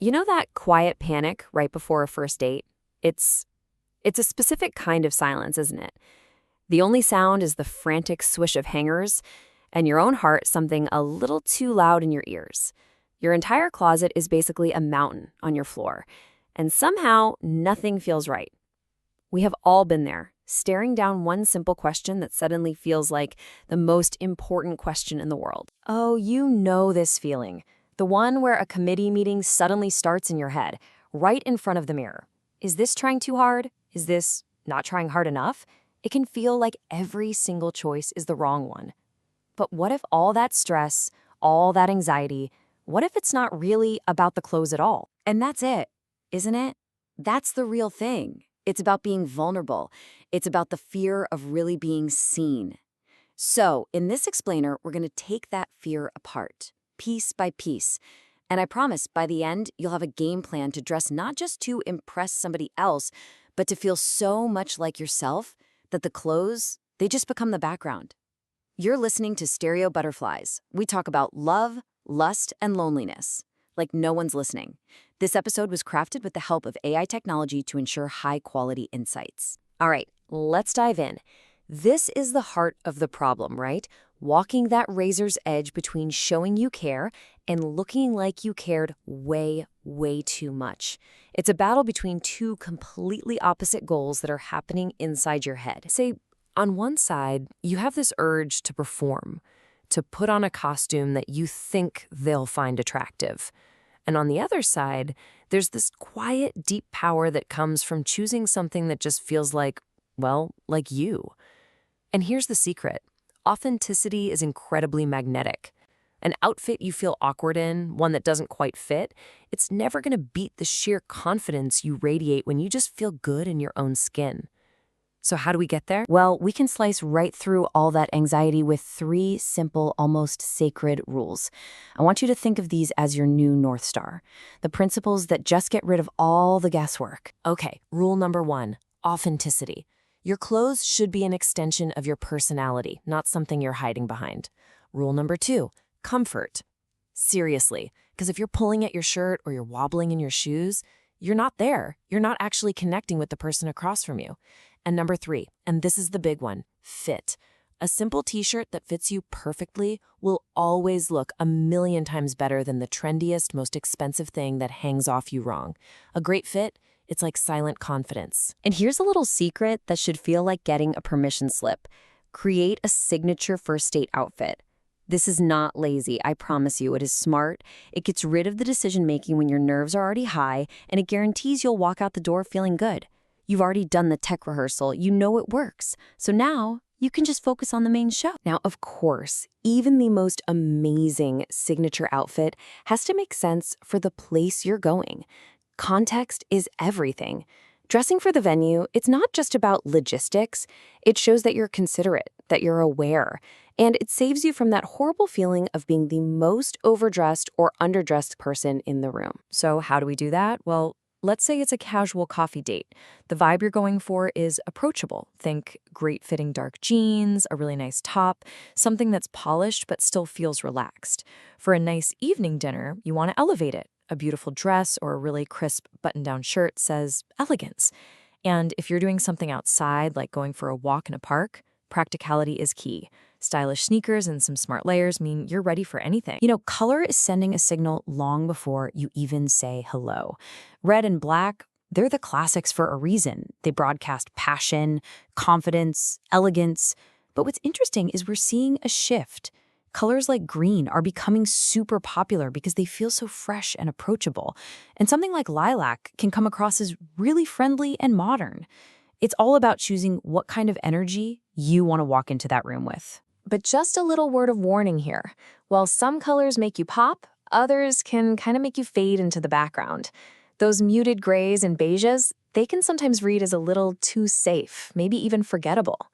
You know that quiet panic right before a first date? It's a specific kind of silence, isn't it? The only sound is the frantic swish of hangers and your own heart something a little too loud in your ears. Your entire closet is basically a mountain on your floor, and somehow nothing feels right. We have all been there, staring down one simple question that suddenly feels like the most important question in the world. Oh, you know this feeling. The one where a committee meeting suddenly starts in your head, right in front of the mirror. Is this trying too hard? Is this not trying hard enough? It can feel like every single choice is the wrong one. But what if all that stress, all that anxiety, what if it's not really about the clothes at all? And that's it, isn't it? That's the real thing. It's about being vulnerable. It's about the fear of really being seen. So, in this explainer, we're going to take that fear apart, piece by piece. And I promise, by the end, you'll have a game plan to dress not just to impress somebody else, but to feel so much like yourself that the clothes, they just become the background. You're listening to Stereo Butterflies. We talk about love, lust, and loneliness. Like no one's listening. This episode was crafted with the help of AI technology to ensure high-quality insights. All right, let's dive in. This is the heart of the problem, right? Walking that razor's edge between showing you care and looking like you cared way, way too much. It's a battle between two completely opposite goals that are happening inside your head. Say, on one side, you have this urge to perform, to put on a costume that you think they'll find attractive. And on the other side, there's this quiet, deep power that comes from choosing something that just feels like, well, like you. And here's the secret. Authenticity is incredibly magnetic. An outfit you feel awkward in, one that doesn't quite fit, it's never going to beat the sheer confidence you radiate when you just feel good in your own skin. So how do we get there? Well, we can slice right through all that anxiety with 3 simple, almost sacred rules. I want you to think of these as your new North Star, the principles that just get rid of all the guesswork. Okay, rule number 1, authenticity. Your clothes should be an extension of your personality, not something you're hiding behind. Rule number 2, comfort. Seriously, because if you're pulling at your shirt or you're wobbling in your shoes, you're not there. You're not actually connecting with the person across from you. And number 3, and this is the big one, fit. A simple t-shirt that fits you perfectly will always look a million times better than the trendiest, most expensive thing that hangs off you wrong. A great fit, it's like silent confidence. And here's a little secret that should feel like getting a permission slip. Create a signature first date outfit. This is not lazy, I promise you. It is smart. It gets rid of the decision-making when your nerves are already high, and it guarantees you'll walk out the door feeling good. You've already done the tech rehearsal. You know it works. So now you can just focus on the main show. Now, of course, even the most amazing signature outfit has to make sense for the place you're going. Context is everything. Dressing for the venue, it's not just about logistics. It shows that you're considerate, that you're aware, and it saves you from that horrible feeling of being the most overdressed or underdressed person in the room. So how do we do that? Well, let's say it's a casual coffee date. The vibe you're going for is approachable. Think great-fitting dark jeans, a really nice top, something that's polished but still feels relaxed. For a nice evening dinner, you want to elevate it. A beautiful dress or a really crisp button-down shirt says elegance. And if you're doing something outside, like going for a walk in a park, practicality is key. Stylish sneakers and some smart layers mean you're ready for anything. You know, color is sending a signal long before you even say hello. Red and black, they're the classics for a reason. They broadcast passion, confidence, elegance. But what's interesting is we're seeing a shift. Colors like green are becoming super popular because they feel so fresh and approachable. And something like lilac can come across as really friendly and modern. It's all about choosing what kind of energy you want to walk into that room with. But just a little word of warning here. While some colors make you pop, others can kind of make you fade into the background. Those muted grays and beiges, they can sometimes read as a little too safe, maybe even forgettable.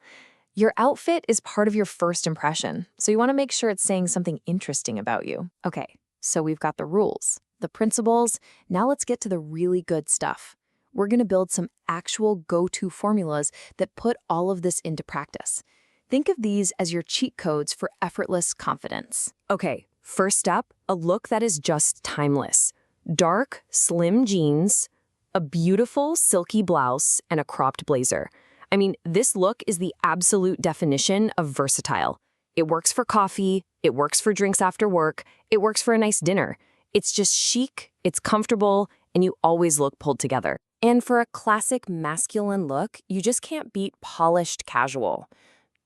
Your outfit is part of your first impression, so you want to make sure it's saying something interesting about you. Okay, so we've got the rules, the principles. Now let's get to the really good stuff. We're going to build some actual go-to formulas that put all of this into practice. Think of these as your cheat codes for effortless confidence. Okay, first up, a look that is just timeless. Dark, slim jeans, a beautiful silky blouse, and a cropped blazer. I mean, this look is the absolute definition of versatile. It works for coffee, it works for drinks after work, it works for a nice dinner. It's just chic, it's comfortable, and you always look pulled together. And for a classic masculine look, you just can't beat polished casual.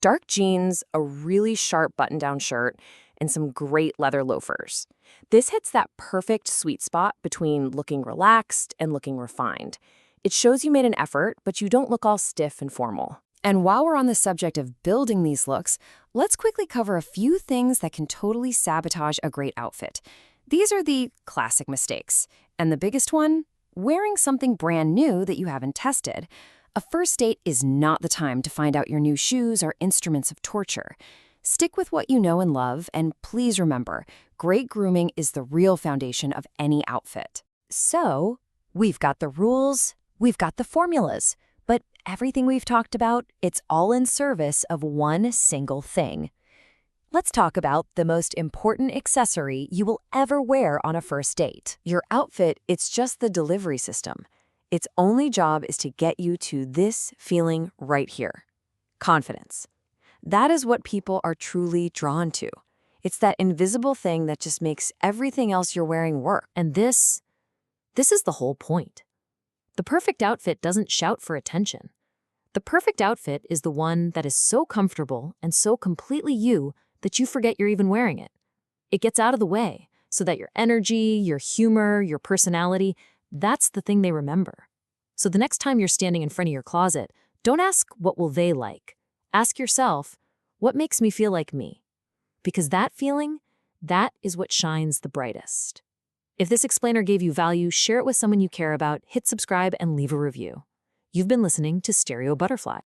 Dark jeans, a really sharp button-down shirt, and some great leather loafers. This hits that perfect sweet spot between looking relaxed and looking refined. It shows you made an effort, but you don't look all stiff and formal. And while we're on the subject of building these looks, let's quickly cover a few things that can totally sabotage a great outfit. These are the classic mistakes. And the biggest one? Wearing something brand new that you haven't tested. A first date is not the time to find out your new shoes are instruments of torture. Stick with what you know and love, and please remember, great grooming is the real foundation of any outfit. So, we've got the rules, we've got the formulas, but everything we've talked about, it's all in service of one single thing. Let's talk about the most important accessory you will ever wear on a first date. Your outfit, it's just the delivery system. Its only job is to get you to this feeling right here. Confidence. That is what people are truly drawn to. It's that invisible thing that just makes everything else you're wearing work. And this is the whole point. The perfect outfit doesn't shout for attention. The perfect outfit is the one that is so comfortable and so completely you that you forget you're even wearing it. It gets out of the way so that your energy, your humor, your personality, that's the thing they remember. So the next time you're standing in front of your closet, don't ask what will they like. Ask yourself, what makes me feel like me? Because that feeling, that is what shines the brightest. If this explainer gave you value, share it with someone you care about, hit subscribe, and leave a review. You've been listening to Stereo Butterfly.